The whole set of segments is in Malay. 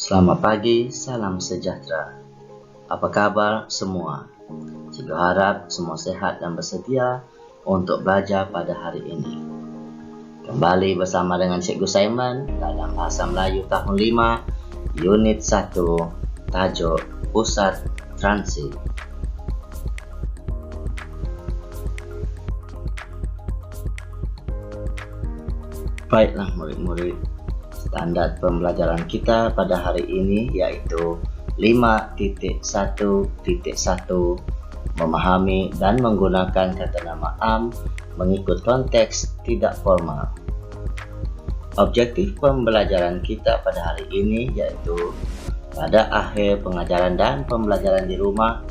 Selamat pagi, salam sejahtera. Apa kabar semua? Cikgu harap semua sehat dan bersedia untuk belajar pada hari ini. Kembali bersama dengan Cikgu Simon dalam Bahasa Melayu Tahun 5, Unit 1, tajuk Pusat Transit. Baiklah murid-murid, standar pembelajaran kita pada hari ini iaitu 5.1.1 memahami dan menggunakan kata nama am mengikut konteks tidak formal. Objektif pembelajaran kita pada hari ini iaitu pada akhir pengajaran dan pembelajaran di rumah,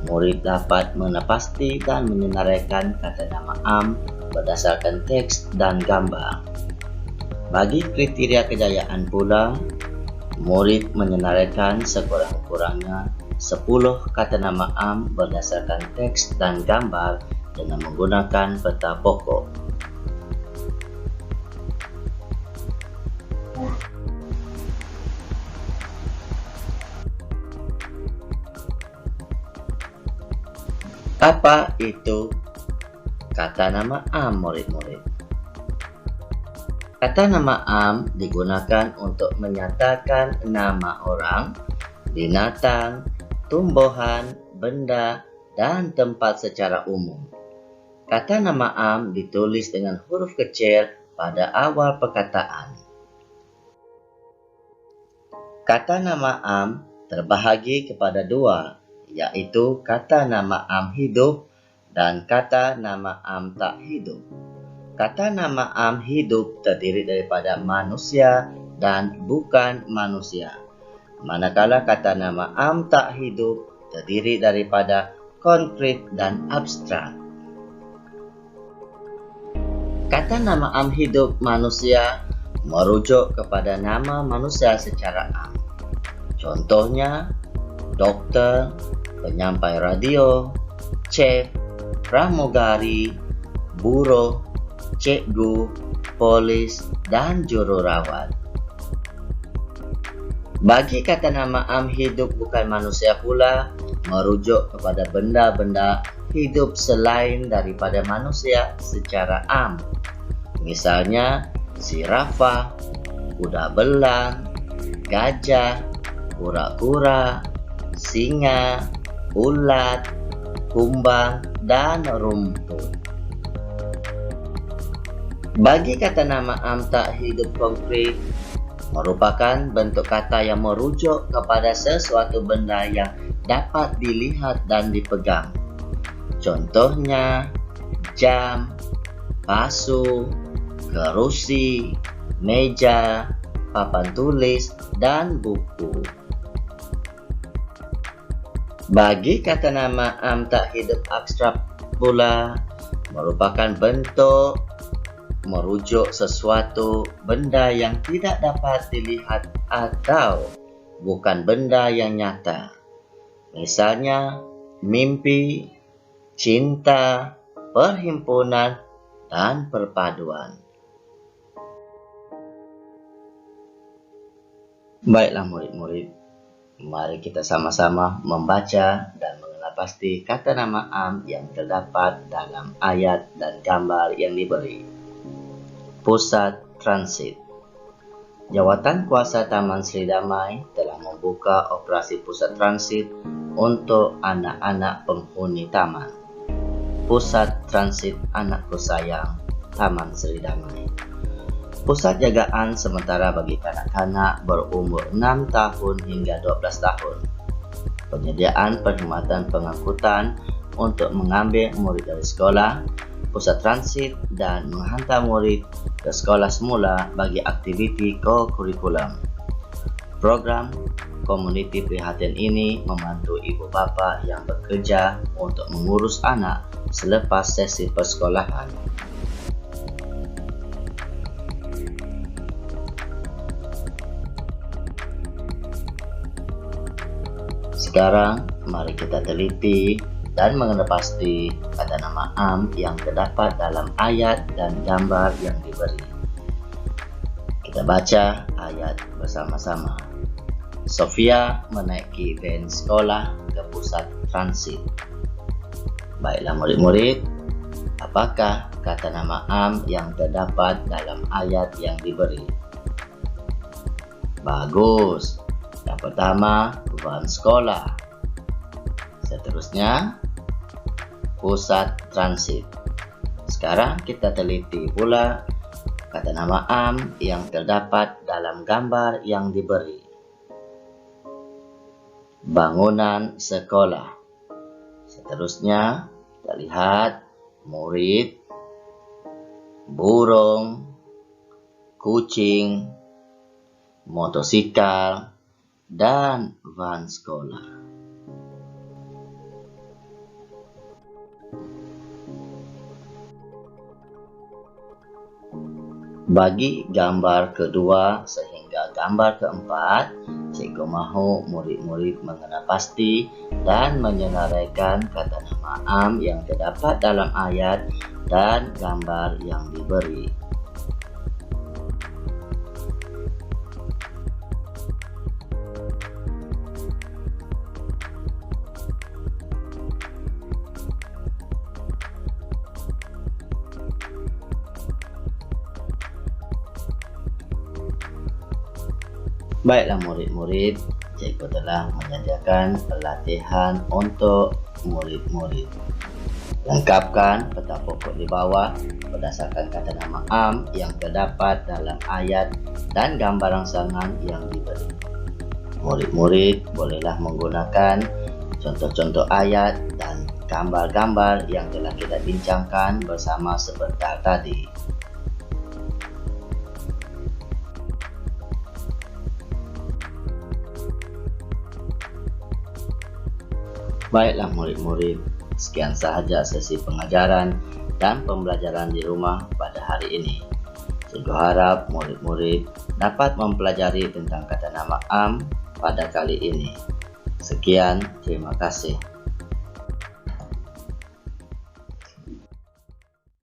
murid dapat menepasti dan menyenaraikan kata nama am berdasarkan teks dan gambar. Bagi kriteria kejayaan pula, murid menyenaraikan sekurang-kurangnya 10 kata nama am berdasarkan teks dan gambar dengan menggunakan peta pokok. Apa itu kata nama am, murid-murid? Kata nama am digunakan untuk menyatakan nama orang, binatang, tumbuhan, benda, dan tempat secara umum. Kata nama am ditulis dengan huruf kecil pada awal perkataan. Kata nama am terbahagi kepada dua, iaitu kata nama am hidup dan kata nama am tak hidup. Kata nama am hidup terdiri daripada manusia dan bukan manusia, manakala kata nama am tak hidup terdiri daripada konkret dan abstrak. Kata nama am hidup manusia merujuk kepada nama manusia secara am. Contohnya, doktor, penyampai radio, chef, pramugari, buruh, cikgu, polis, dan jururawat. Bagi kata nama am hidup bukan manusia pula merujuk kepada benda-benda hidup selain daripada manusia secara am. Misalnya, zirafah, kuda belang, gajah, kura-kura, singa, ulat, kumbang, dan rumput. Bagi kata nama am tak hidup konkret merupakan bentuk kata yang merujuk kepada sesuatu benda yang dapat dilihat dan dipegang. Contohnya, jam, pasu, kerusi, meja, papan tulis, dan buku. Bagi kata nama am tak hidup abstrak pula merupakan bentuk merujuk sesuatu benda yang tidak dapat dilihat atau bukan benda yang nyata. Misalnya, mimpi, cinta, perhimpunan, dan perpaduan. Baiklah murid-murid, mari kita sama-sama membaca dan mengenal pasti kata nama am yang terdapat dalam ayat dan gambar yang diberi. Pusat Transit. Jawatan Kuasa Taman Seri Damai telah membuka operasi pusat transit untuk anak-anak penghuni taman. Pusat Transit Anakku Sayang, Taman Seri Damai. Pusat jagaan sementara bagi kanak-kanak berumur 6 tahun hingga 12 tahun. Penyediaan perkhidmatan pengangkutan untuk mengambil murid dari sekolah, pusat transit, dan menghantar murid ke sekolah semula bagi aktiviti ko-kurikulum. Program Komuniti Prihatin ini membantu ibu bapa yang bekerja untuk mengurus anak selepas sesi persekolahan. Sekarang, mari kita teliti dan mengenal pasti kata nama am yang terdapat dalam ayat dan gambar yang diberi. Kita baca ayat bersama-sama. Sofia menaiki van sekolah ke pusat transit. Baiklah murid-murid, apakah kata nama am yang terdapat dalam ayat yang diberi? Bagus. Yang pertama, van sekolah. Seterusnya, pusat transit. Sekarang kita teliti pula kata nama am yang terdapat dalam gambar yang diberi. Bangunan sekolah. Seterusnya, kita lihat murid, burung, kucing, motosikal, dan van sekolah. Bagi gambar kedua sehingga gambar keempat, cikgu mahu murid-murid mengenal pasti dan menyenaraikan kata nama am yang terdapat dalam ayat dan gambar yang diberi. Baiklah murid-murid, cikgu telah menyediakan pelatihan untuk murid-murid. Lengkapkan peta pokok di bawah berdasarkan kata nama am yang terdapat dalam ayat dan gambar rangsangan yang diberi. Murid-murid bolehlah menggunakan contoh-contoh ayat dan gambar-gambar yang telah kita bincangkan bersama sebentar tadi. Baiklah murid-murid, sekian sahaja sesi pengajaran dan pembelajaran di rumah pada hari ini. Cikgu harap murid-murid dapat mempelajari tentang kata nama am pada kali ini. Sekian, terima kasih.